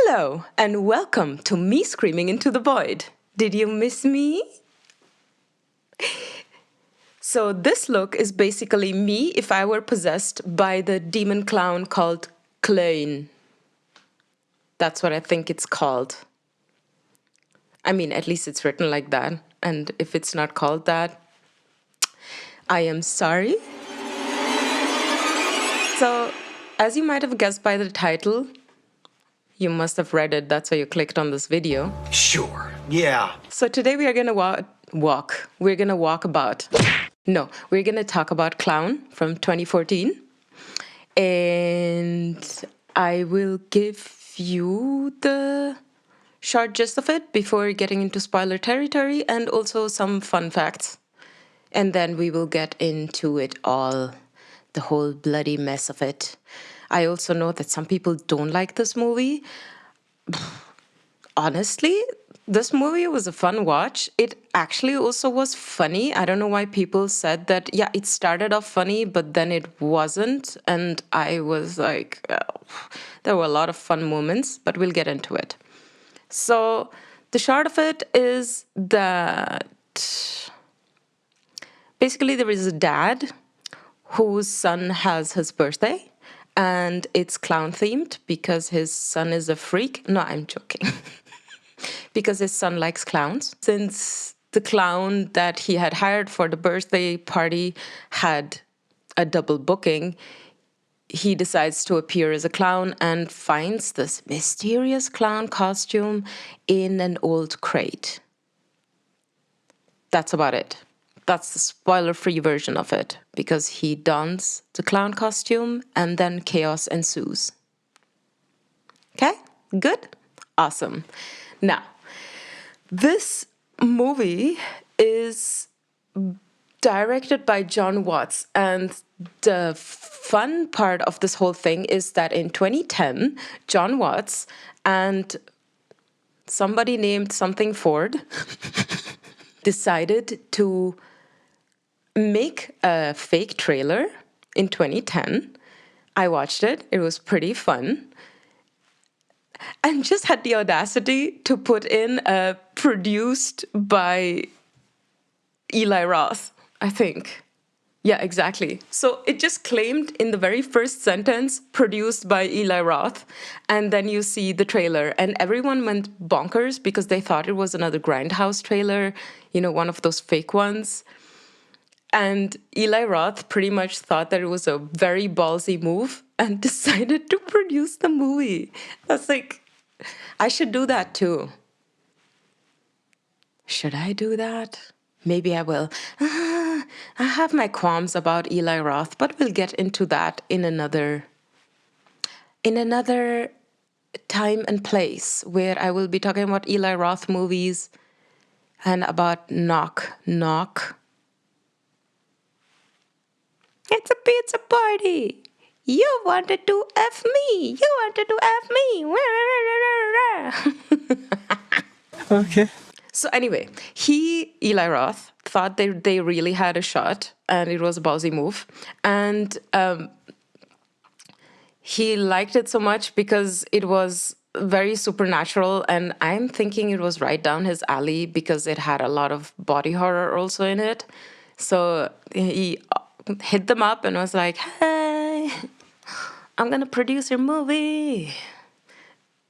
Hello, and welcome to me screaming into the void. Did you miss me? So this look is basically me if I were possessed by the demon clown called Klein. That's what I think it's called. I mean, at least it's written like that. And if it's not called that, I am sorry. So, as you might have guessed by the title, you must have read it, that's why you clicked on this video. Sure, yeah. So today we are gonna walk. We're gonna talk about Clown from 2014. And I will give you the short gist of it before getting into spoiler territory and also some fun facts. And then we will get into it all, the whole bloody mess of it. I also know that some people don't like this movie. Honestly, this movie was a fun watch. It actually also was funny. I don't know why people said that, yeah, it started off funny, but then it wasn't. And I was like, there were a lot of fun moments, but we'll get into it. So the short of it is that basically there is a dad whose son has his birthday. And it's clown themed because his son is a freak. No, I'm joking. Because his son likes clowns. Since the clown that he had hired for the birthday party had a double booking, he decides to appear as a clown and finds this mysterious clown costume in an old crate. That's about it. That's the spoiler-free version of it, because he dons the clown costume and then chaos ensues. Okay? Good? Awesome. Now, this movie is directed by Jon Watts, and the fun part of this whole thing is that in 2010, Jon Watts and somebody named something Ford decided to make a fake trailer in 2010. I watched it. It was pretty fun. And just had the audacity to put in produced by Eli Roth, I think. Yeah, exactly. So it just claimed in the very first sentence, produced by Eli Roth. And then you see the trailer. And everyone went bonkers because they thought it was another Grindhouse trailer, one of those fake ones. And Eli Roth pretty much thought that it was a very ballsy move and decided to produce the movie. That's like, I should do that too. Should I do that? Maybe I will. I have my qualms about Eli Roth, but we'll get into that in another time and place where I will be talking about Eli Roth movies and about Knock Knock. It's a pizza party. You wanted to F me. You wanted to F me. Okay. So anyway, Eli Roth, thought they really had a shot, and it was a ballsy move. And he liked it so much because it was very supernatural, and I'm thinking it was right down his alley because it had a lot of body horror also in it. So he hit them up and was like, hey, I'm gonna produce your movie.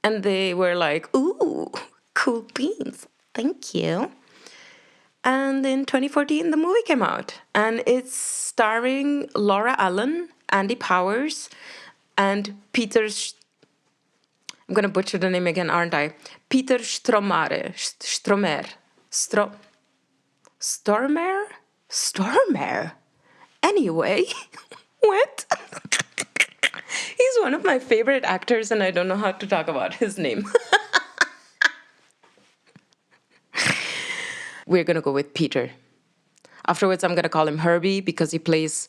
And they were like, ooh, cool beans, thank you. And in 2014, the movie came out. And it's starring Laura Allen, Andy Powers, and I'm gonna butcher the name again, aren't I? Peter Stormare. Anyway, what? He's one of my favorite actors, and I don't know how to talk about his name. We're going to go with Peter. Afterwards, I'm going to call him Herbie because he plays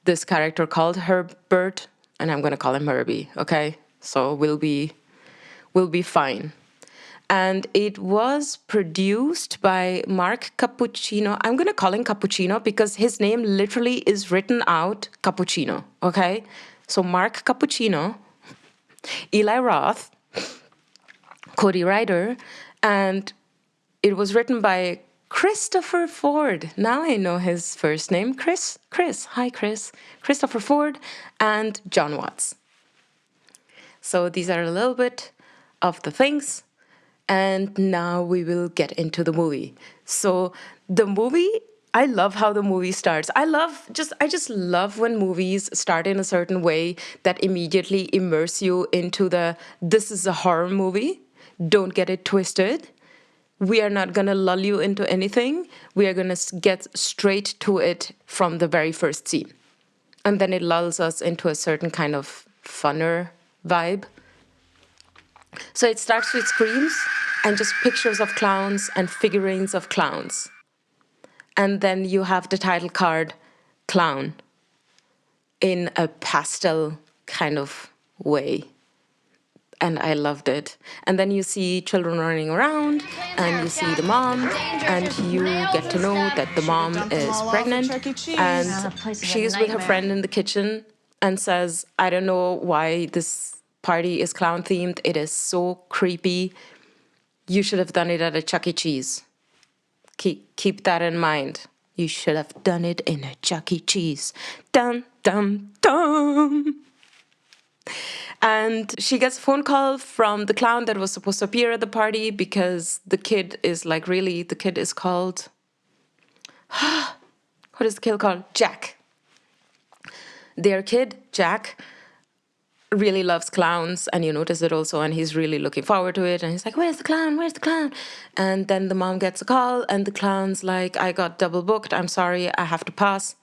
this character called Herbert, and I'm going to call him Herbie, okay? So we'll be fine. And it was produced by Mark Cappuccino. I'm going to call him Cappuccino because his name literally is written out Cappuccino, okay? So Mark Cappuccino, Eli Roth, Cody Ryder, and it was written by Christopher Ford. Now I know his first name. Chris. Hi, Chris. Christopher Ford and Jon Watts. So these are a little bit of the things. And now we will get into the movie. So the movie, I love how the movie starts. I just love when movies start in a certain way that immediately immerse you into this is a horror movie. Don't get it twisted. We are not going to lull you into anything. We are going to get straight to it from the very first scene. And then it lulls us into a certain kind of funner vibe. So it starts with screams and just pictures of clowns and figurines of clowns. And then you have the title card, clown, in a pastel kind of way. And I loved it. And then you see children running around, and you see the mom, and you get to know that the mom is pregnant, and she is with her friend in the kitchen and says, I don't know why this party is clown themed. It is so creepy. You should have done it at a Chuck E. Cheese. Keep that in mind. You should have done it in a Chuck E. Cheese. Dum, dum, dum. And she gets a phone call from the clown that was supposed to appear at the party because the kid is called... What is the kid called? Jack. Their kid, Jack, really loves clowns, and you notice it also, and he's really looking forward to it, and he's like, where's the clown? And then the mom gets a call, and the clown's like, I got double booked, I'm sorry, I have to pass.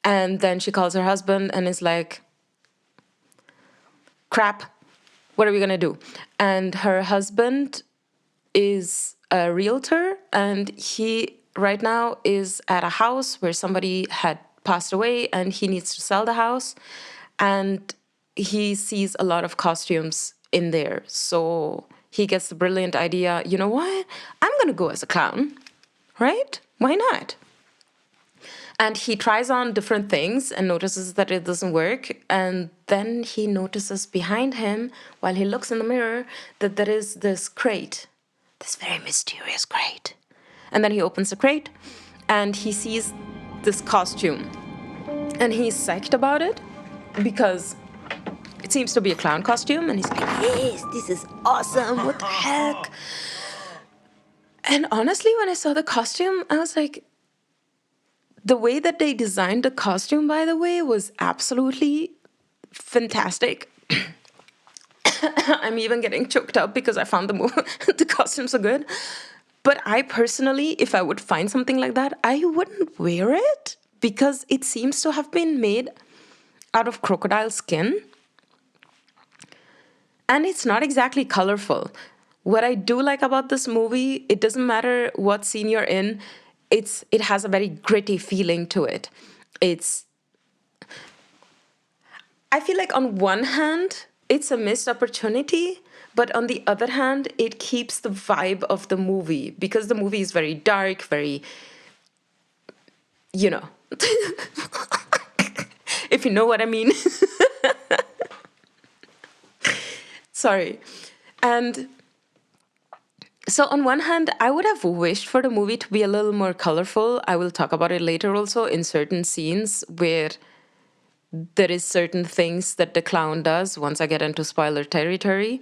And then she calls her husband and is like, crap, what are we gonna do? And her husband is a realtor, and he right now is at a house where somebody had passed away, and he needs to sell the house. And he sees a lot of costumes in there. So he gets the brilliant idea, you know what? I'm going to go as a clown, right? Why not? And he tries on different things and notices that it doesn't work. And then he notices behind him, while he looks in the mirror, that there is this crate, this very mysterious crate. And then he opens the crate and he sees this costume. And he's psyched about it, because it seems to be a clown costume, and he's like, yes, this is awesome, what the heck? And honestly, when I saw the costume, I was like, the way that they designed the costume, by the way, was absolutely fantastic. I'm even getting choked up because I found the costume so good. But I personally, if I would find something like that, I wouldn't wear it, because it seems to have been made out of crocodile skin. And it's not exactly colorful. What I do like about this movie, it doesn't matter what scene you're in, it has a very gritty feeling to it. I feel like on one hand, it's a missed opportunity, but on the other hand, it keeps the vibe of the movie, because the movie is very dark, very, you know, if you know what I mean. Sorry. And so on one hand, I would have wished for the movie to be a little more colorful. I will talk about it later also, in certain scenes where there is certain things that the clown does, once I get into spoiler territory,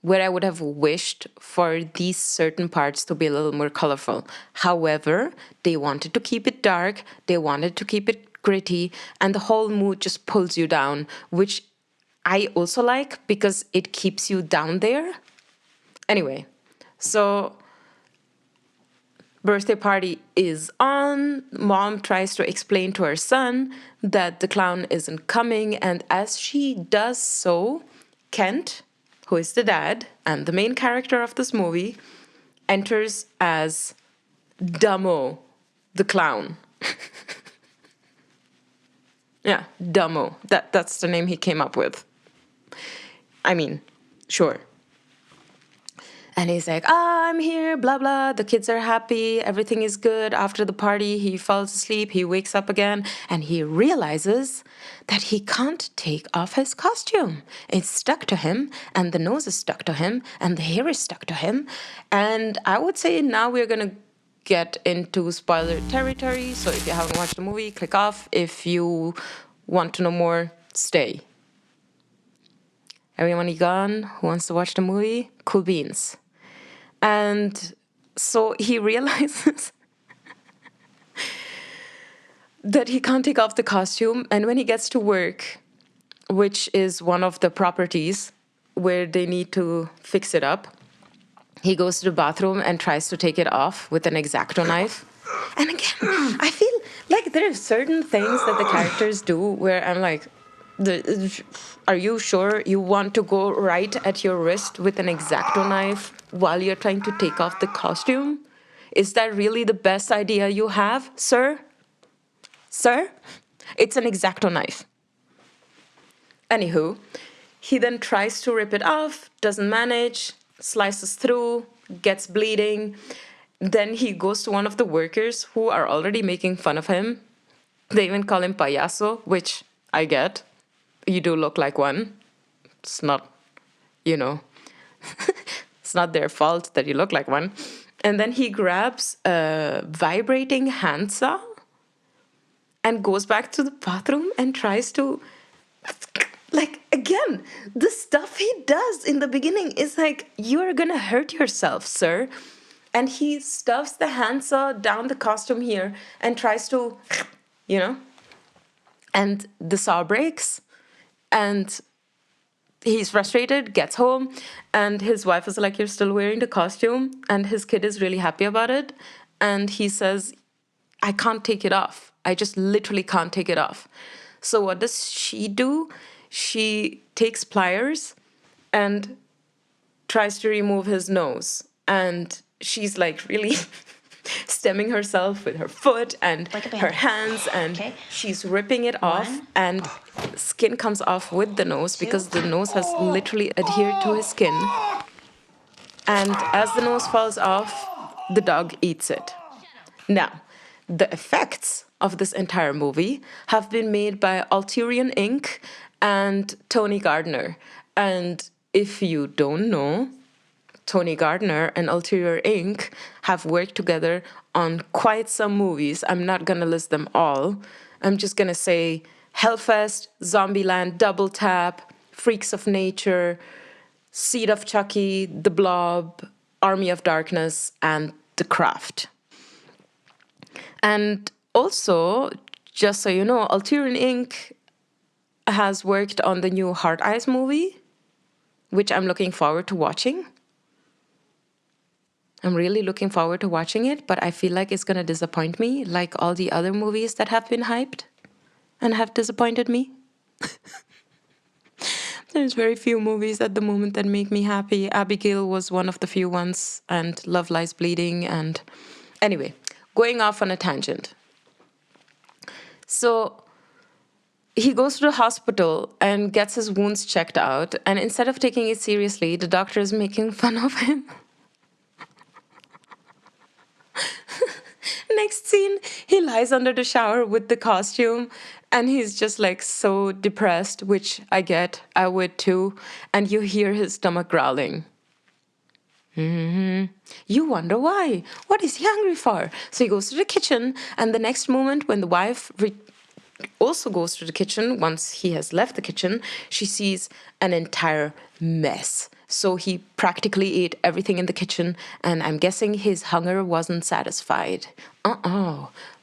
where I would have wished for these certain parts to be a little more colorful. However, they wanted to keep it dark, they wanted to keep it gritty, and the whole mood just pulls you down, which I also like, because it keeps you down there. Anyway, so birthday party is on. Mom tries to explain to her son that the clown isn't coming, and as she does so, Kent, who is the dad and the main character of this movie, enters as Dumbo, the clown. Yeah, Dumbo. That's the name he came up with. I mean, sure. And he's like, I'm here, blah, blah. The kids are happy. Everything is good. After the party, he falls asleep. He wakes up again and he realizes that he can't take off his costume. It's stuck to him, and the nose is stuck to him, and the hair is stuck to him. And I would say now we're going to get into spoiler territory. So if you haven't watched the movie, click off. If you want to know more, stay. Everyone gone who wants to watch the movie? Cool beans. And so he realizes that he can't take off the costume. And when he gets to work, which is one of the properties where they need to fix it up, he goes to the bathroom and tries to take it off with an X-Acto knife. And again, I feel like there are certain things that the characters do where I'm like, are you sure you want to go right at your wrist with an X-Acto knife while you're trying to take off the costume? Is that really the best idea you have, sir? Sir? It's an X-Acto knife. Anywho, he then tries to rip it off, doesn't manage, slices through, gets bleeding. Then he goes to one of the workers who are already making fun of him. They even call him payaso, which I get. You do look like one. It's not, it's not their fault that you look like one. And then he grabs a vibrating handsaw and goes back to the bathroom and tries to, again, the stuff he does in the beginning is like, you're gonna hurt yourself, sir. And he stuffs the handsaw down the costume here and tries to, and the saw breaks. And he's frustrated, gets home, and his wife is like, you're still wearing the costume? And his kid is really happy about it. And he says, I can't take it off. I just literally can't take it off. So what does she do? She takes pliers and tries to remove his nose. And she's like really stemming herself with her foot and her hands, and she's ripping it off, and skin comes off with the nose because the nose has literally adhered to his skin. And as the nose falls off, the dog eats it. Now, the effects of this entire movie have been made by Ulterior Inc. and Tony Gardner. And if you don't know, Tony Gardner and Ulterior Inc. have worked together on quite some movies. I'm not going to list them all. I'm just going to say Hellfest, Zombieland, Double Tap, Freaks of Nature, Seed of Chucky, The Blob, Army of Darkness, and The Craft. And also, just so you know, Ulterior Inc. has worked on the new Heart Eyes movie, which I'm looking forward to watching. I'm really looking forward to watching it, but I feel like it's going to disappoint me, like all the other movies that have been hyped and have disappointed me. There's very few movies at the moment that make me happy. Abigail was one of the few ones, and Love Lies Bleeding, and anyway, going off on a tangent. So he goes to the hospital and gets his wounds checked out, and instead of taking it seriously, the doctor is making fun of him. Next scene, he lies under the shower with the costume, and he's just like so depressed, which I get, I would too, and you hear his stomach growling. You wonder why. What is he hungry for? So he goes to the kitchen, and the next moment when the wife also goes to the kitchen, once he has left the kitchen, she sees an entire mess. So he practically ate everything in the kitchen, and I'm guessing his hunger wasn't satisfied.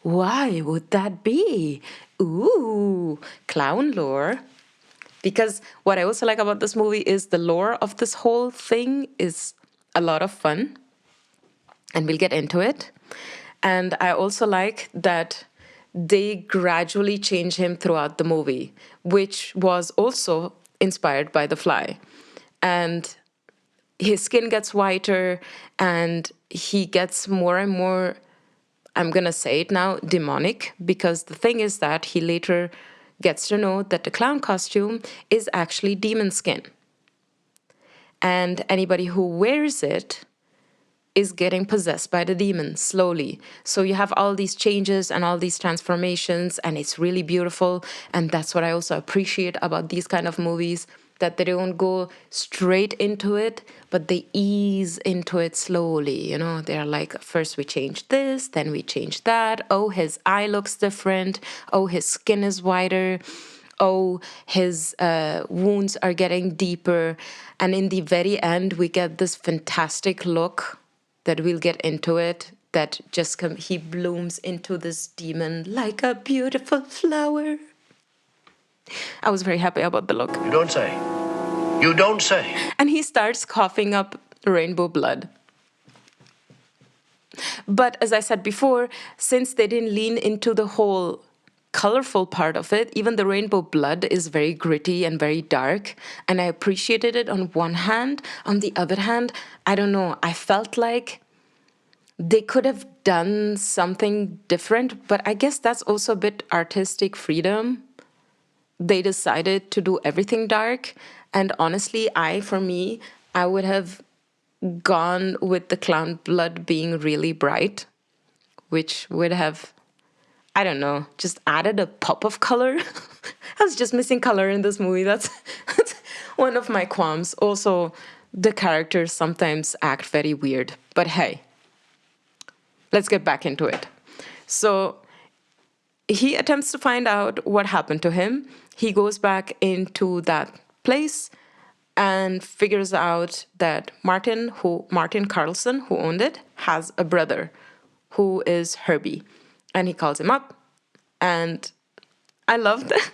Why would that be? Ooh, clown lore. Because what I also like about this movie is the lore of this whole thing is a lot of fun, and we'll get into it. And I also like that they gradually change him throughout the movie, which was also inspired by The Fly. And his skin gets whiter, and he gets more and more, I'm going to say it now, demonic, because the thing is that he later gets to know that the clown costume is actually demon skin. and anybody who wears it is getting possessed by the demon slowly. So you have all these changes and all these transformations, and it's really beautiful. And that's what I also appreciate about these kind of movies, that they don't go straight into it, but they ease into it slowly. They're like, first we change this, then we change that. Oh, his eye looks different. Oh, his skin is whiter. Oh, his wounds are getting deeper. And in the very end, we get this fantastic look that we'll get into it, that just he blooms into this demon like a beautiful flower. I was very happy about the look. You don't say. You don't say. And he starts coughing up rainbow blood. But as I said before, since they didn't lean into the whole colorful part of it, even the rainbow blood is very gritty and very dark. And I appreciated it on one hand. On the other hand, I don't know, I felt like they could have done something different, but I guess that's also a bit artistic freedom. They decided to do everything dark. And honestly, for me, I would have gone with the clown blood being really bright, which would have, I don't know, just added a pop of color. I was just missing color in this movie. That's one of my qualms. Also, the characters sometimes act very weird. But hey, let's get back into it. So he attempts to find out what happened to him. He goes back into that place and figures out that Martin Carlson, who owned it, has a brother who is Herbie. And he calls him up. And I love that.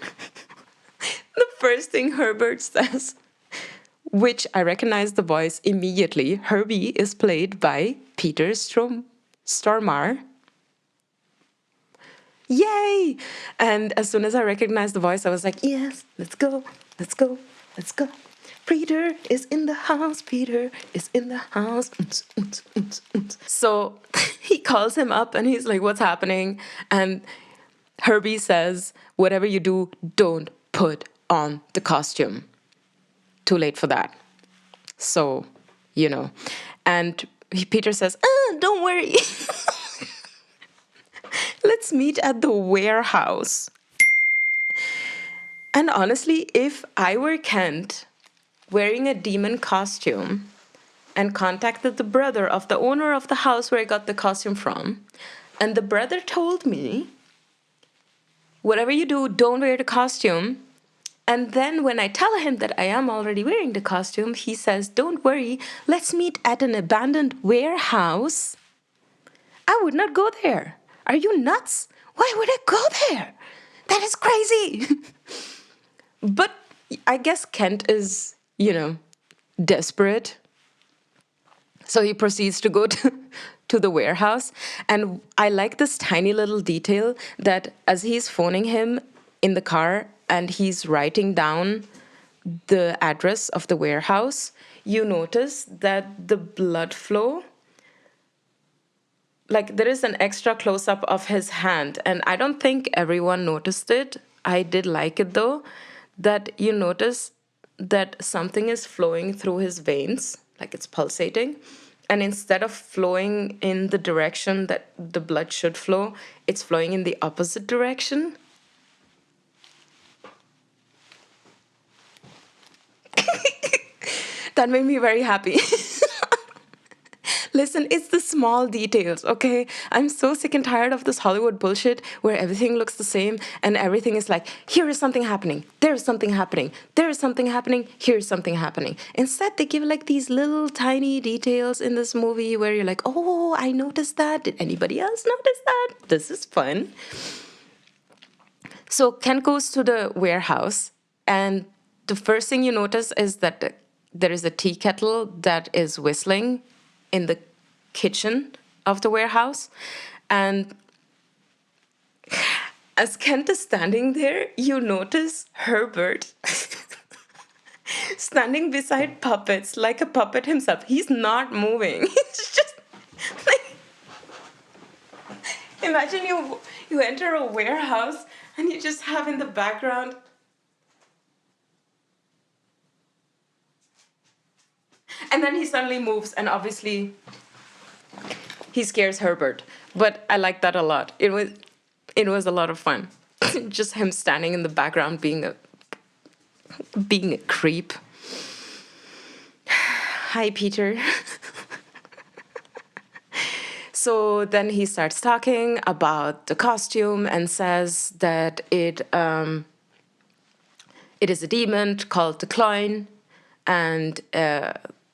The first thing Herbert says, which I recognize the voice immediately. Herbie is played by Peter Stormare. Yay! And as soon as I recognized the voice, I was like, yes, let's go. Peter is in the house. Peter is in the house. So he calls him up and he's like, what's happening? And Herbie says, whatever you do, don't put on the costume. Too late for that. So, And Peter says, don't worry. Let's meet at the warehouse. And honestly, if I were Kent wearing a demon costume and contacted the brother of the owner of the house where I got the costume from, and the brother told me, whatever you do, don't wear the costume. And then when I tell him that I am already wearing the costume, he says, don't worry, let's meet at an abandoned warehouse. I would not go there. Are you nuts? Why would I go there? That is crazy. But I guess Kent is, desperate. So he proceeds to go to the warehouse. And I like this tiny little detail that as he's phoning him in the car and he's writing down the address of the warehouse, you notice that the blood flow, like there is an extra close-up of his hand. And I don't think everyone noticed it. I did like it though, that you notice that something is flowing through his veins, like it's pulsating. And instead of flowing in the direction that the blood should flow, it's flowing in the opposite direction. That made me very happy. Listen, it's the small details, okay? I'm so sick and tired of this Hollywood bullshit where everything looks the same and everything is like, here is something happening, there is something happening, there is something happening, here is something happening. Instead, they give like these little tiny details in this movie where you're like, oh, I noticed that. Did anybody else notice that? This is fun. So Ken goes to the warehouse and the first thing you notice is that there is a tea kettle that is whistling in the kitchen of the warehouse. And as Kent is standing there, you notice Herbert standing beside puppets like a puppet himself. He's not moving. He's just like, imagine you enter a warehouse and you just have in the background And then he suddenly moves, and obviously he scares Herbert. But I like that a lot. It was a lot of fun. Just him standing in the background being a creep. Hi, Peter. So then he starts talking about the costume and says that it is a demon called the Clown, and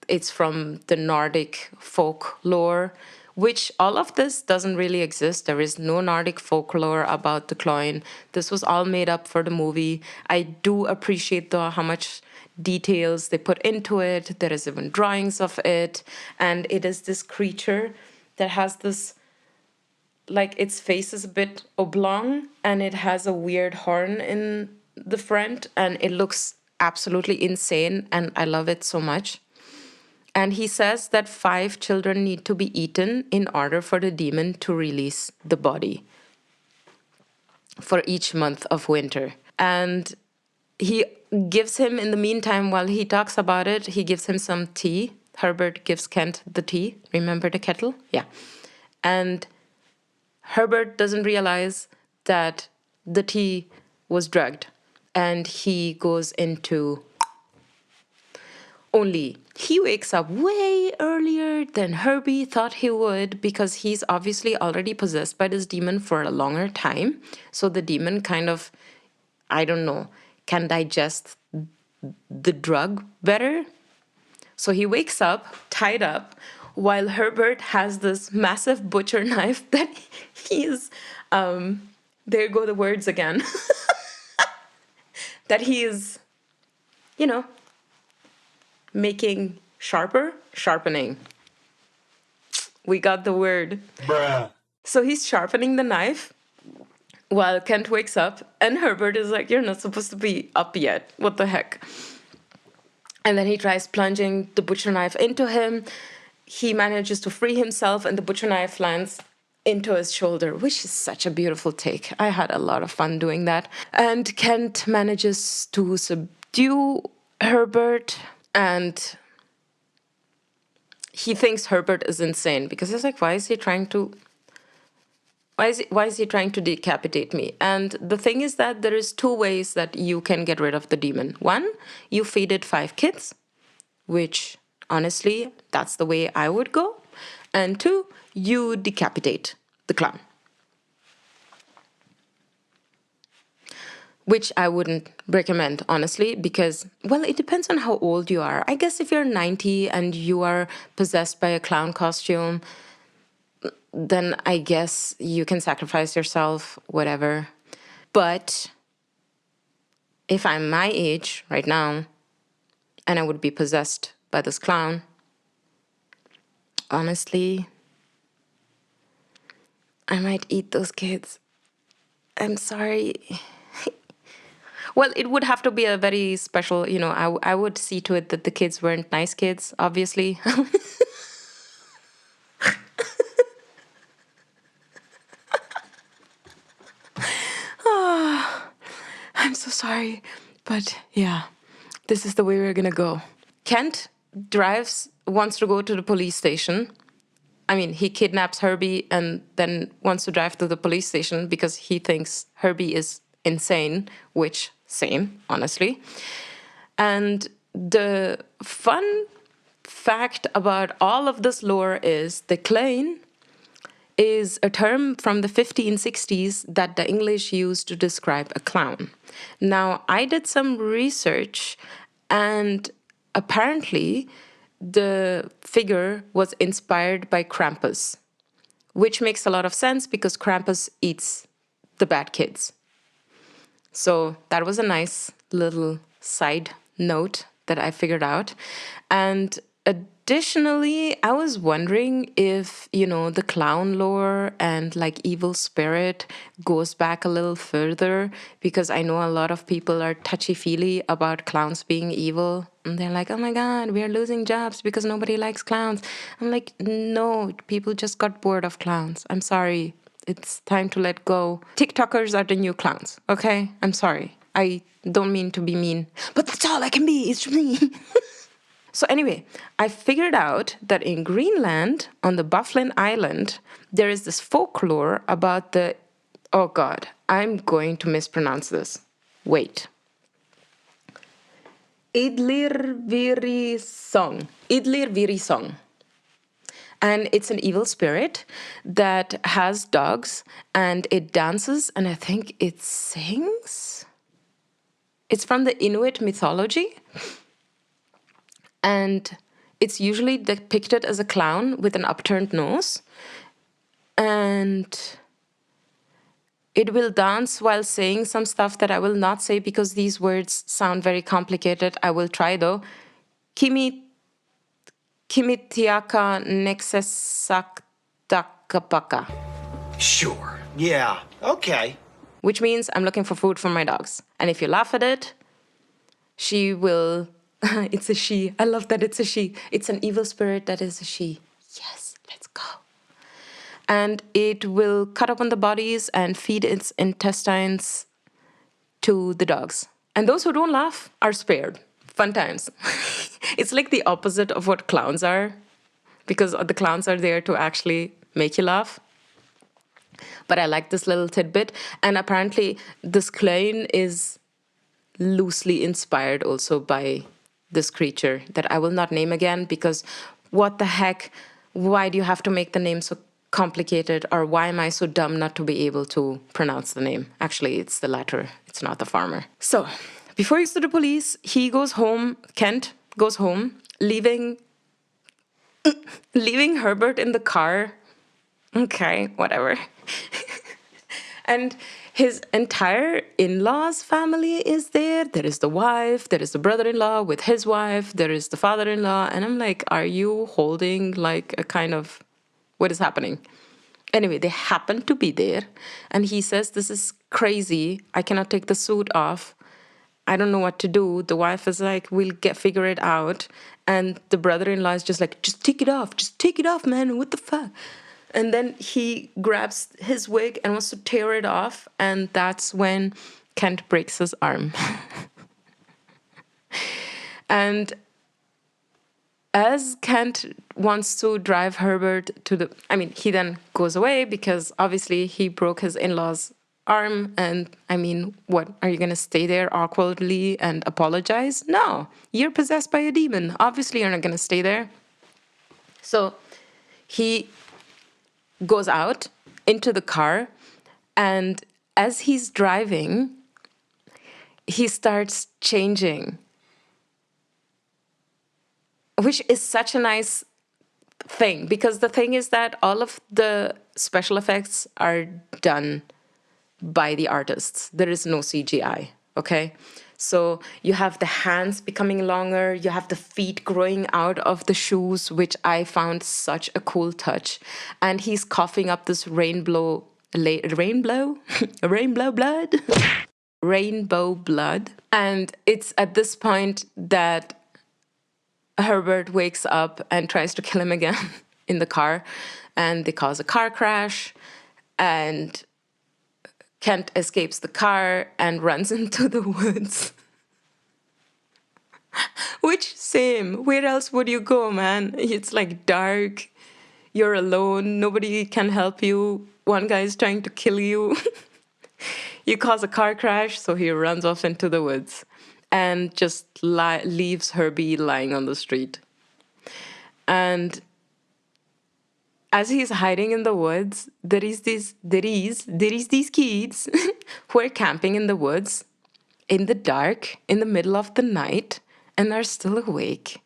it's from the Nordic folklore, which all of this doesn't really exist. There is no Nordic folklore about the Clown. This was all made up for the movie. I do appreciate, though, how much details they put into it. There is even drawings of it, and it is this creature that has this, like, its face is a bit oblong and it has a weird horn in the front, and it looks absolutely insane, and I love it so much. And he says that 5 children need to be eaten in order for the demon to release the body for each month of winter. And he gives him, in the meantime, while he talks about it, he gives him some tea. Herbert gives Kent the tea. Remember the kettle? Yeah. And Herbert doesn't realize that the tea was drugged, and he goes into... Only he wakes up way earlier than Herbie thought he would, because he's obviously already possessed by this demon for a longer time. So the demon kind of, I don't know, can digest the drug better. So he wakes up, tied up, while Herbert has this massive butcher knife that he's, there go the words again, that he's, making sharpening. We got the word. Bruh. So he's sharpening the knife while Kent wakes up, and Herbert is like, you're not supposed to be up yet. What the heck? And then he tries plunging the butcher knife into him. He manages to free himself, and the butcher knife lands into his shoulder, which is such a beautiful take. I had a lot of fun doing that. And Kent manages to subdue Herbert, and he thinks Herbert is insane, because he's like, why is he trying to decapitate me? And the thing is that there is 2 ways that you can get rid of the demon. 1, you feed it 5 kids, which honestly, that's the way I would go. And 2, you decapitate the clown, which I wouldn't recommend, honestly, because, well, it depends on how old you are. I guess if you're 90 and you are possessed by a clown costume, then I guess you can sacrifice yourself, whatever. But if I'm my age right now and I would be possessed by this clown, honestly, I might eat those kids. I'm sorry. Well, it would have to be a very special, I would see to it that the kids weren't nice kids, obviously. I'm so sorry. But yeah, this is the way we're gonna go. Kent wants to go to the police station. I mean, he kidnaps Herbie and then wants to drive to the police station because he thinks Herbie is insane, which, same, honestly. And the fun fact about all of this lore is the clown is a term from the 1560s that the English used to describe a clown. Now, I did some research, and apparently the figure was inspired by Krampus, which makes a lot of sense because Krampus eats the bad kids. So that was a nice little side note that I figured out. And additionally, I was wondering if, the clown lore and like evil spirit goes back a little further, because I know a lot of people are touchy-feely about clowns being evil. And they're like, oh my God, we are losing jobs because nobody likes clowns. I'm like, no, people just got bored of clowns. I'm sorry. It's time to let go. TikTokers are the new clowns, okay? I'm sorry. I don't mean to be mean, but that's all I can be. It's me. So anyway, I figured out that in Greenland, on the Bufflin Island, there is this folklore about the, oh God, I'm going to mispronounce this. Wait. Idlir Viri song. And it's an evil spirit that has dogs and it dances and I think it sings. It's from the Inuit mythology. And it's usually depicted as a clown with an upturned nose. And it will dance while saying some stuff that I will not say because these words sound very complicated. I will try though. Kimitiaka nexesaktakapaka. Sure. Yeah. Okay. Which means I'm looking for food for my dogs. And if you laugh at it, she will... It's a she. I love that it's a she. It's an evil spirit that is a she. Yes, let's go. And it will cut open the bodies and feed its intestines to the dogs. And those who don't laugh are spared. Fun times. It's like the opposite of what clowns are, because the clowns are there to actually make you laugh. But I like this little tidbit. And apparently this clown is loosely inspired also by this creature that I will not name again because what the heck, why do you have to make the name so complicated, or why am I so dumb not to be able to pronounce the name? Actually, it's the latter, it's not the farmer. So, before he goes to the police, he goes home, Kent goes home, leaving Herbert in the car. Okay, whatever. And his entire in-laws family is there. There is the wife, there is the brother-in-law with his wife, there is the father-in-law. And I'm like, are you holding like a kind of, what is happening? Anyway, they happen to be there. And he says, this is crazy. I cannot take the suit off. I don't know what to do. The wife is like, we'll figure it out. And the brother-in-law is just like, just take it off, man. What the fuck? And then he grabs his wig and wants to tear it off. And that's when Kent breaks his arm. And as Kent wants to drive Herbert to the... I mean, he then goes away because obviously he broke his in-laws' arm. And I mean, what? Are you going to stay there awkwardly and apologize? No, you're possessed by a demon. Obviously, you're not going to stay there. So he goes out into the car, and as he's driving, he starts changing, which is such a nice thing, because the thing is that all of the special effects are done by the artists. There is no CGI, okay? So you have the hands becoming longer, you have the feet growing out of the shoes, which I found such a cool touch. And he's coughing up this rainbow blood? Rainbow blood. And it's at this point that Herbert wakes up and tries to kill him again in the car. And they cause a car crash. And Kent escapes the car and runs into the woods. Which, same. Where else would you go, man? It's like dark. You're alone. Nobody can help you. One guy is trying to kill you. You cause a car crash, so he runs off into the woods and just leaves Herbie lying on the street. And as he's hiding in the woods, there is these kids who are camping in the woods in the dark, in the middle of the night, and are still awake.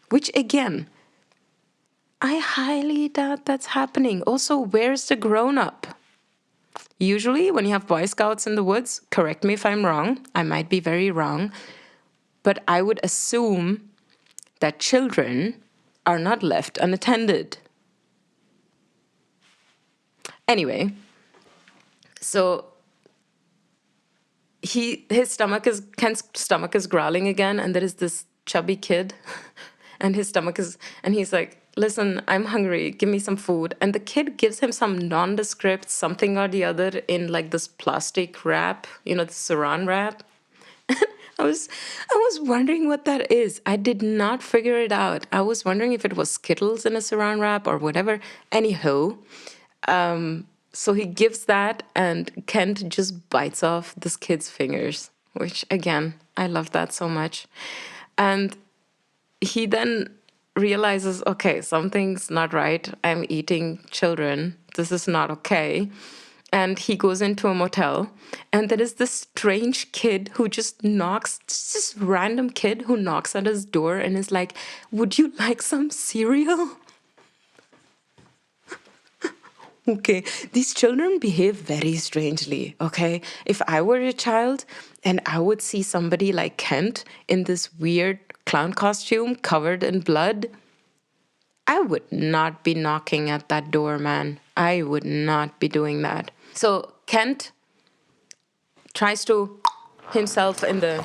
Which, again, I highly doubt that's happening. Also, where's the grown-up? Usually, when you have Boy Scouts in the woods, correct me if I'm wrong, I might be very wrong, but I would assume that children are not left unattended. Anyway, so Kent's stomach is growling again, and there is this chubby kid, and his stomach is, and he's like, listen, I'm hungry, give me some food. And the kid gives him some nondescript something or the other in like this plastic wrap, the saran wrap. I'm I was wondering what that is. I did not figure it out. I was wondering if it was Skittles in a saran wrap or whatever. Anyhow, so he gives that, and Kent just bites off this kid's fingers, which again, I love that so much. And he then realizes, okay, something's not right. I'm eating children. This is not okay. And he goes into a motel, and there is this strange kid who just knocks, this random kid who knocks at his door and is like, "Would you like some cereal?" Okay, these children behave very strangely, okay? If I were a child and I would see somebody like Kent in this weird clown costume covered in blood, I would not be knocking at that door, man. I would not be doing that. So Kent tries to himself in the,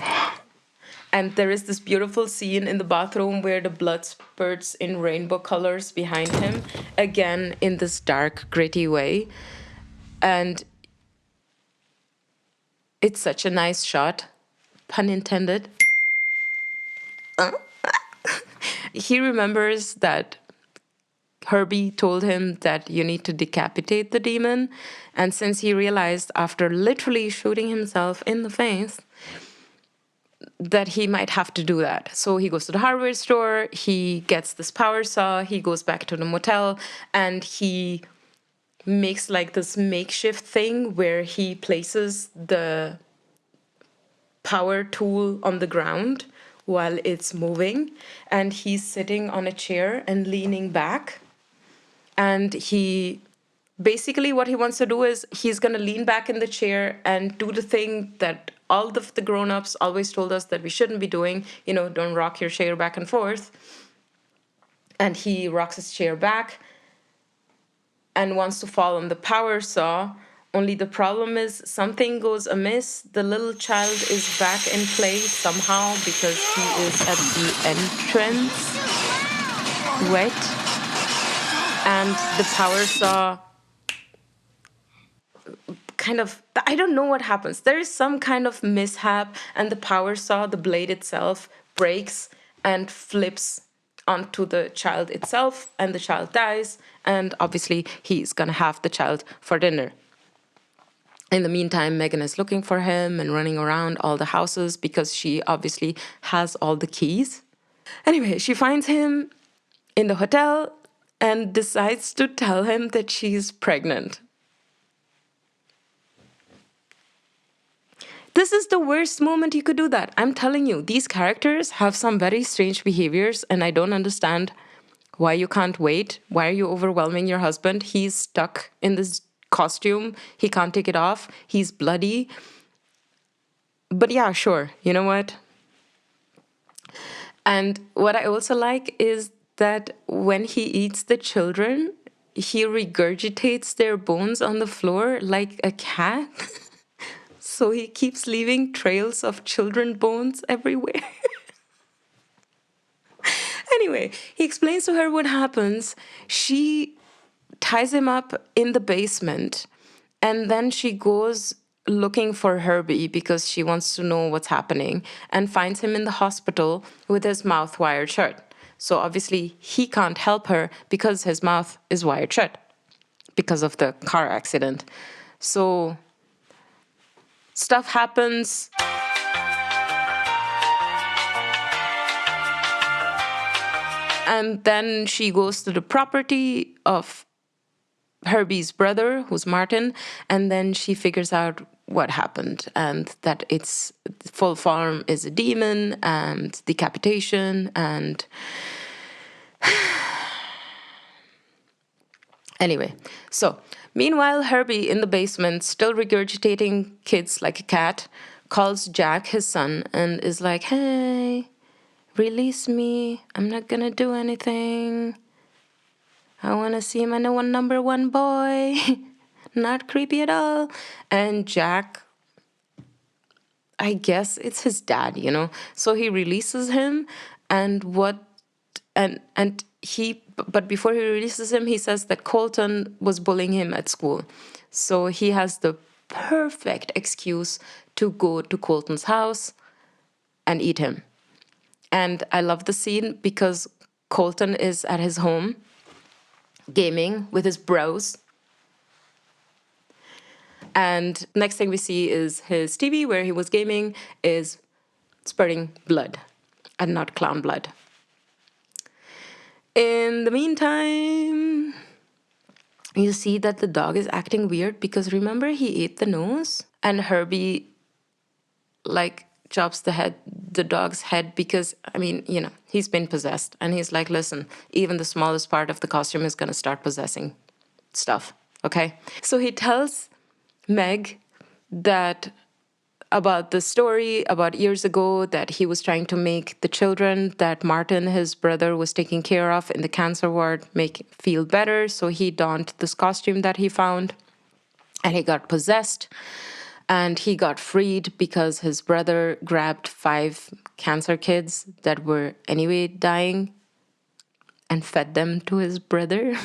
and there is this beautiful scene in the bathroom where the blood spurts in rainbow colors behind him, again in this dark, gritty way. And it's such a nice shot, pun intended. He remembers that Herbie told him that you need to decapitate the demon. And since he realized after literally shooting himself in the face that he might have to do that. So he goes to the hardware store, he gets this power saw, he goes back to the motel, and he makes like this makeshift thing where he places the power tool on the ground while it's moving, and he's sitting on a chair and leaning back. And he basically, what he wants to do is he's going to lean back in the chair and do the thing that all of the grown-ups always told us that we shouldn't be doing, don't rock your chair back and forth. And he rocks his chair back and wants to fall on the power saw. Only the problem is something goes amiss. The little child is back in play somehow because he is at the entrance, wet, and the power saw kind of, I don't know what happens. There is some kind of mishap, and the power saw, the blade itself, breaks and flips onto the child itself, and the child dies, and obviously he's gonna have the child for dinner. In the meantime, Megan is looking for him and running around all the houses because she obviously has all the keys. Anyway, she finds him in the hotel and decides to tell him that she's pregnant. This is the worst moment you could do that. I'm telling you, these characters have some very strange behaviors, and I don't understand why you can't wait. Why are you overwhelming your husband? He's stuck in this costume. He can't take it off. He's bloody. But yeah, sure. You know what? And what I also like is that when he eats the children, he regurgitates their bones on the floor like a cat. So he keeps leaving trails of children bones everywhere. Anyway, he explains to her what happens. She ties him up in the basement, and then she goes looking for Herbie because she wants to know what's happening, and finds him in the hospital with his mouth wired shut. So obviously he can't help her because his mouth is wired shut because of the car accident. So stuff happens. And then she goes to the property of Herbie's brother, who's Martin, and then she figures out what happened and that it's full farm is a demon and decapitation and anyway. So meanwhile, Herbie in the basement, still regurgitating kids like a cat, calls Jack, his son, and is like, "Hey, release me. I'm not gonna do anything. I want to see my number one boy." Not creepy at all. And Jack, I guess it's his dad, So he releases him, and but before he releases him, he says that Colton was bullying him at school. So he has the perfect excuse to go to Colton's house and eat him. And I love the scene because Colton is at his home gaming with his bros. And next thing we see is his TV where he was gaming is spurting blood and not clown blood. In the meantime, you see that the dog is acting weird because remember he ate the nose and Herbie like chops the dog's head because, I mean, you know, he's been possessed. And he's like, listen, even the smallest part of the costume is going to start possessing stuff, okay? So he tells Meg that about the story about years ago that he was trying to make the children that Martin, his brother, was taking care of in the cancer ward feel better. So he donned this costume that he found and he got possessed. And he got freed because his brother grabbed 5 cancer kids that were anyway dying and fed them to his brother.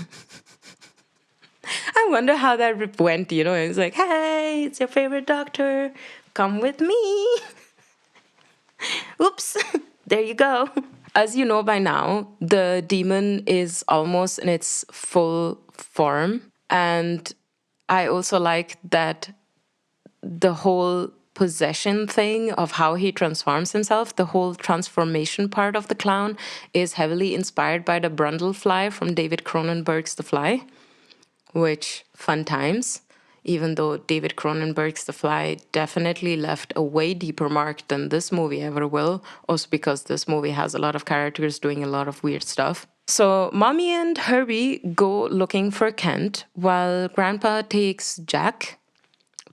I wonder how that went, you know. It was like, hey, it's your favorite doctor. Come with me. Oops, there you go. As you know by now, the demon is almost in its full form. And I also like that the whole possession thing of how he transforms himself, the whole transformation part of the clown is heavily inspired by the Brundlefly from David Cronenberg's The Fly, which, fun times, even though David Cronenberg's The Fly definitely left a way deeper mark than this movie ever will, also because this movie has a lot of characters doing a lot of weird stuff. So Mommy and Herbie go looking for Kent while Grandpa takes Jack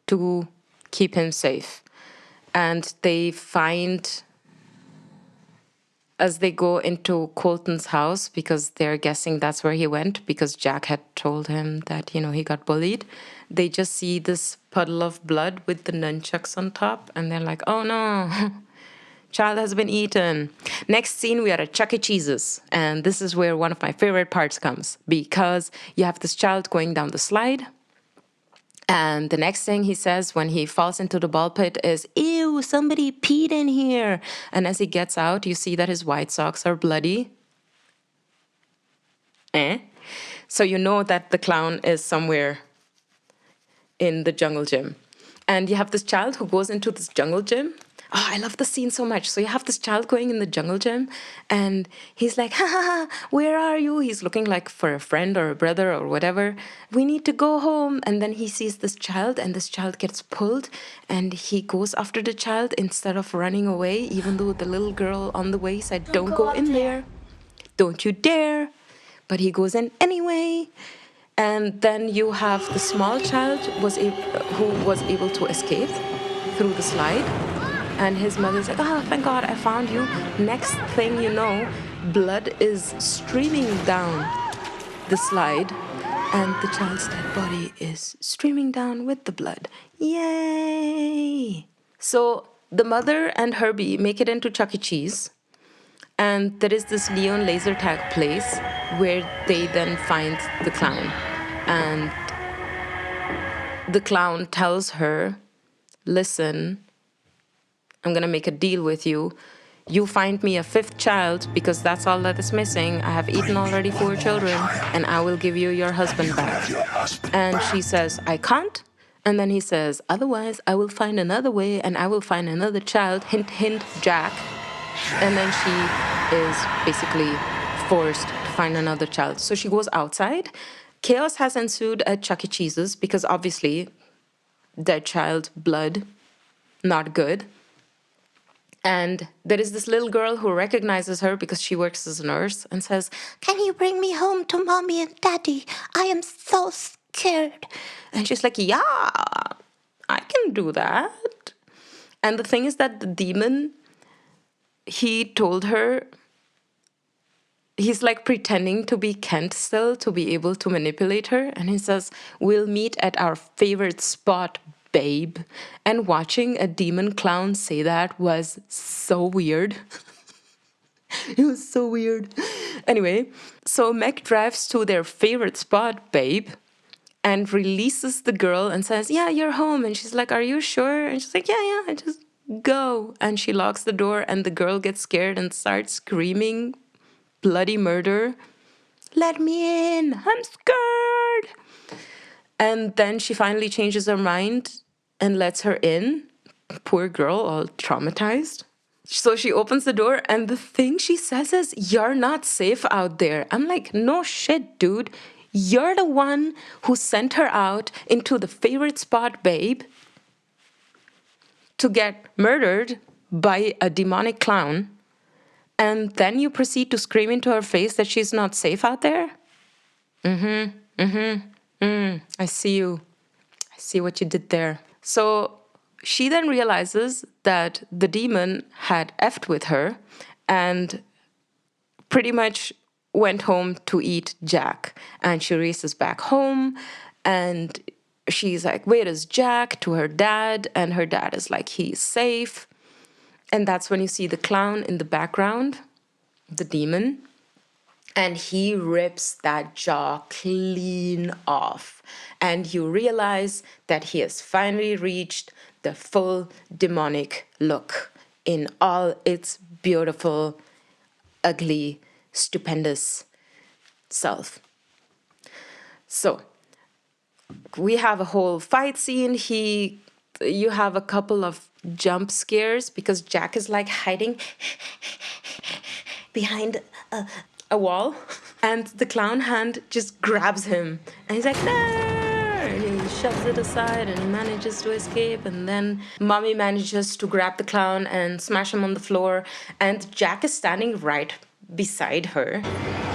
to keep him safe. And they find, as they go into Colton's house, because they're guessing that's where he went, because Jack had told him that, you know, he got bullied, they just see this puddle of blood with the nunchucks on top, and they're like, oh no, child has been eaten. Next scene, we are at Chuck E. Cheese's, and this is where one of my favorite parts comes, because you have this child going down the slide, and the next thing he says when he falls into the ball pit is, ew, somebody peed in here. And as he gets out, you see that his white socks are bloody. So you know that the clown is somewhere in the jungle gym. And you have this child who goes into this jungle gym. Oh, I love the scene so much. So you have this child going in the jungle gym and he's like, ha ha ha, where are you? He's looking like for a friend or a brother or whatever. We need to go home. And then he sees this child and this child gets pulled and he goes after the child instead of running away, even though the little girl on the way said, don't go in there. Don't you dare. But he goes in anyway. And then you have the small child who was able to escape through the slide. And his mother's like, oh, thank God, I found you. Next thing you know, blood is streaming down the slide. And the child's dead body is streaming down with the blood. Yay! So the mother and Herbie make it into Chuck E. Cheese. And there is this neon laser tag place where they then find the clown. And the clown tells her, listen, I'm going to make a deal with you. You find me a 5th child because that's all that is missing. I have eaten already 4 children and I will give you your husband back. And she says, I can't. And then he says, otherwise I will find another way and I will find another child. Hint, hint, Jack. And then she is basically forced to find another child. So she goes outside. Chaos has ensued at Chuck E. Cheese's because obviously dead child, blood, not good. And there is this little girl who recognizes her because she works as a nurse and says, can you bring me home to mommy and daddy? I am so scared. And she's like, yeah, I can do that. And the thing is that the demon, he told her, he's like pretending to be Kent still to be able to manipulate her. And he says, we'll meet at our favorite spot, babe. And watching a demon clown say that was so weird. It was so weird. Anyway, so Meg drives to their favorite spot, babe, and releases the girl and says, yeah, you're home. And she's like, are you sure? And she's like, yeah, I just go. And she locks the door, and the girl gets scared and starts screaming bloody murder. Let me in, I'm scared. And then she finally changes her mind and lets her in. Poor girl, all traumatized. So she opens the door, and the thing she says is, "You're not safe out there." I'm like, no shit, dude. You're the one who sent her out into the favorite spot, babe, to get murdered by a demonic clown. And then you proceed to scream into her face that she's not safe out there? I see you. I see what you did there. So she then realizes that the demon had effed with her and pretty much went home to eat Jack. And she races back home, and she's like, "Where is Jack?" to her dad, and her dad is like, "He's safe." And that's when you see the clown in the background, the demon, and he rips that jaw clean off. And you realize that he has finally reached the full demonic look in all its beautiful, ugly, stupendous self. So we have a whole fight scene. You have a couple of jump scares because Jack is like hiding behind a wall, and the clown hand just grabs him, and he's like, "No!" And he shoves it aside, and he manages to escape, and then Mommy manages to grab the clown and smash him on the floor, and Jack is standing right beside her,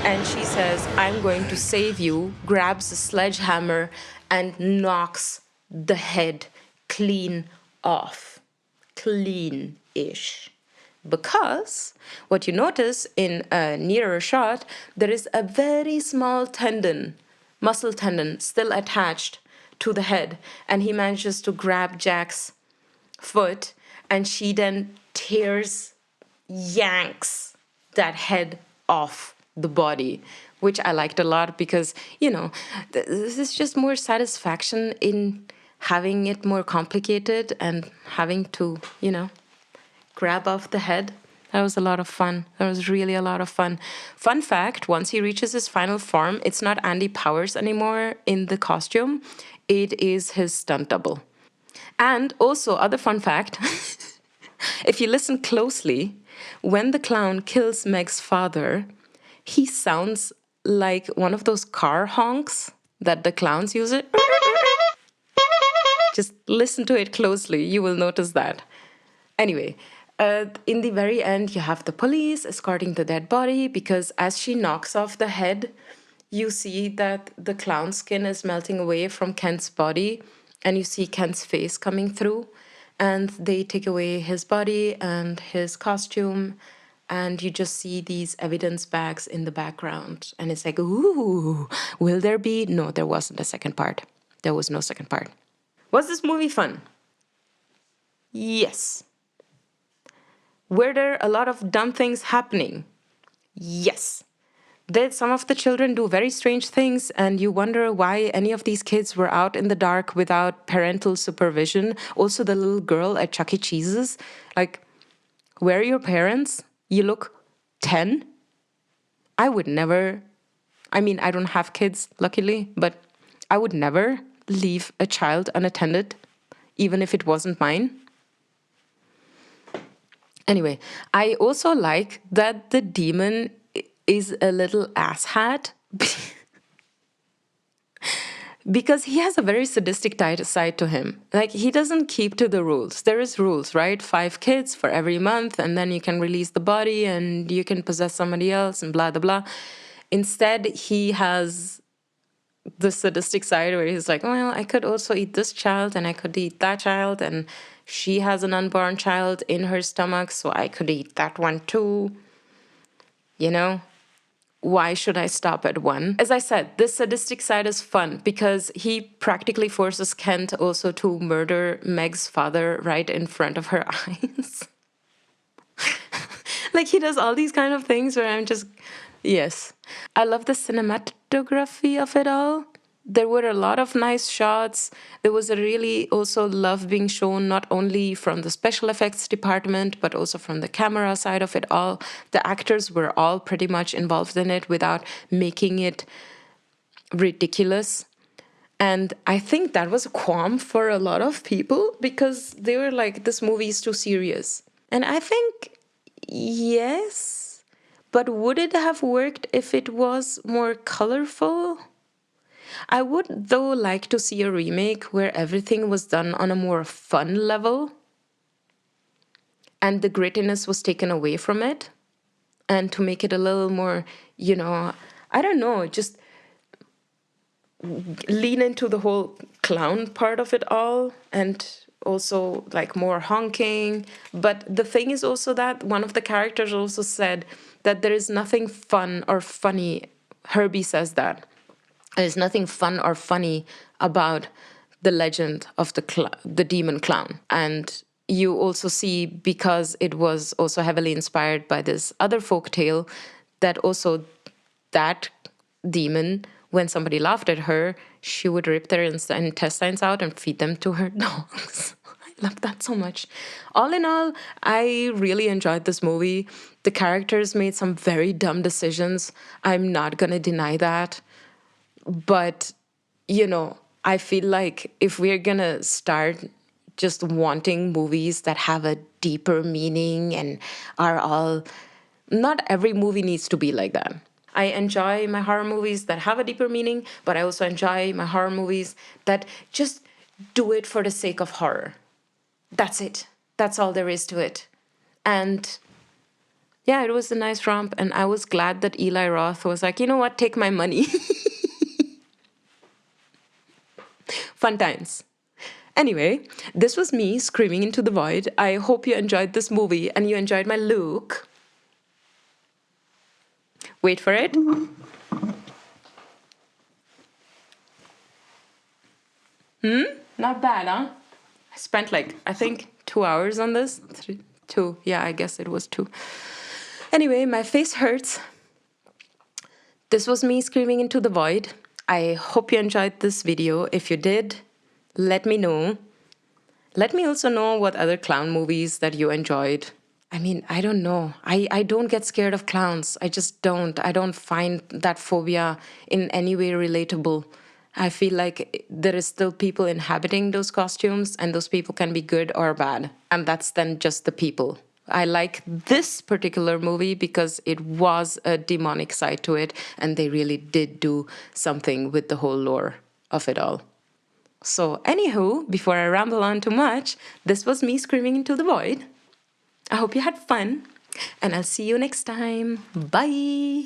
and she says, "I'm going to save you," grabs a sledgehammer and knocks the head clean off. Clean-ish. Because what you notice in a nearer shot, there is a very small tendon, muscle tendon, still attached to the head. And he manages to grab Jack's foot, and she then yanks that head off the body, which I liked a lot because, this is just more satisfaction in having it more complicated and having to, grab off the head. That was a lot of fun. That was really a lot of fun. Fun fact, once he reaches his final form, it's not Andy Powers anymore in the costume. It is his stunt double. And also, other fun fact, if you listen closely, when the clown kills Meg's father, he sounds like one of those car honks that the clowns use it. Just listen to it closely. You will notice that. Anyway, in the very end, you have the police escorting the dead body because as she knocks off the head, you see that the clown skin is melting away from Kent's body, and you see Kent's face coming through, and they take away his body and his costume, and you just see these evidence bags in the background, and it's like, ooh, will there be? No, there wasn't a second part. There was no second part. Was this movie fun? Yes. Were there a lot of dumb things happening? Yes. Did some of the children do very strange things, and you wonder why any of these kids were out in the dark without parental supervision? Also, the little girl at Chuck E. Cheese's. Like, where are your parents? You look 10? I would never... I mean, I don't have kids, luckily, but I would never leave a child unattended, even if it wasn't mine. Anyway, I also like that the demon is a little asshat because he has a very sadistic side to him. Like, he doesn't keep to the rules. There is rules, right? 5 kids for every month, and then you can release the body and you can possess somebody else and blah, blah, blah. Instead, he has the sadistic side where he's like, well, I could also eat this child and I could eat that child, and she has an unborn child in her stomach, so I could eat that one too. Why should I stop at one? As I said, this sadistic side is fun because he practically forces Kent also to murder Meg's father right in front of her eyes. Like, he does all these kind of things where I'm just, yes. I love the cinematography of it all. there were a lot of nice shots. There was a really also love being shown, not only from the special effects department, but also from the camera side of it all. The actors were all pretty much involved in it without making it ridiculous. And I think that was a qualm for a lot of people because they were like, this movie is too serious. And I think, yes, but would it have worked if it was more colorful? I would, though, like to see a remake where everything was done on a more fun level and the grittiness was taken away from it, and to make it a little more, I don't know, just lean into the whole clown part of it all and also like more honking. But the thing is also that one of the characters also said that there is nothing fun or funny. Herbie says that there's nothing fun or funny about the legend of the demon clown. And you also see, because it was also heavily inspired by this other folk tale, that also that demon, when somebody laughed at her, she would rip their intestines out and feed them to her dogs. I love that so much. All in all, I really enjoyed this movie. The characters made some very dumb decisions. I'm not going to deny that. But, I feel like if we're going to start just wanting movies that have a deeper meaning and are all, not every movie needs to be like that. I enjoy my horror movies that have a deeper meaning, but I also enjoy my horror movies that just do it for the sake of horror. That's it. That's all there is to it. And yeah, it was a nice romp. And I was glad that Eli Roth was like, you know what, take my money. Fun times. Anyway, this was me screaming into the void. I hope you enjoyed this movie and you enjoyed my look. Wait for it. Not bad, huh? I spent I think 2 hours on this. 2. Yeah, I guess it was 2. Anyway, my face hurts. This was me screaming into the void. I hope you enjoyed this video. If you did, let me know. Let me also know what other clown movies that you enjoyed. I mean, I don't know. I don't get scared of clowns. I just don't. I don't find that phobia in any way relatable. I feel like there is still people inhabiting those costumes, and those people can be good or bad. And that's then just the people. I like this particular movie because it was a demonic side to it, and they really did do something with the whole lore of it all. So, anywho, before I ramble on too much, this was me screaming into the void. I hope you had fun, and I'll see you next time. Bye!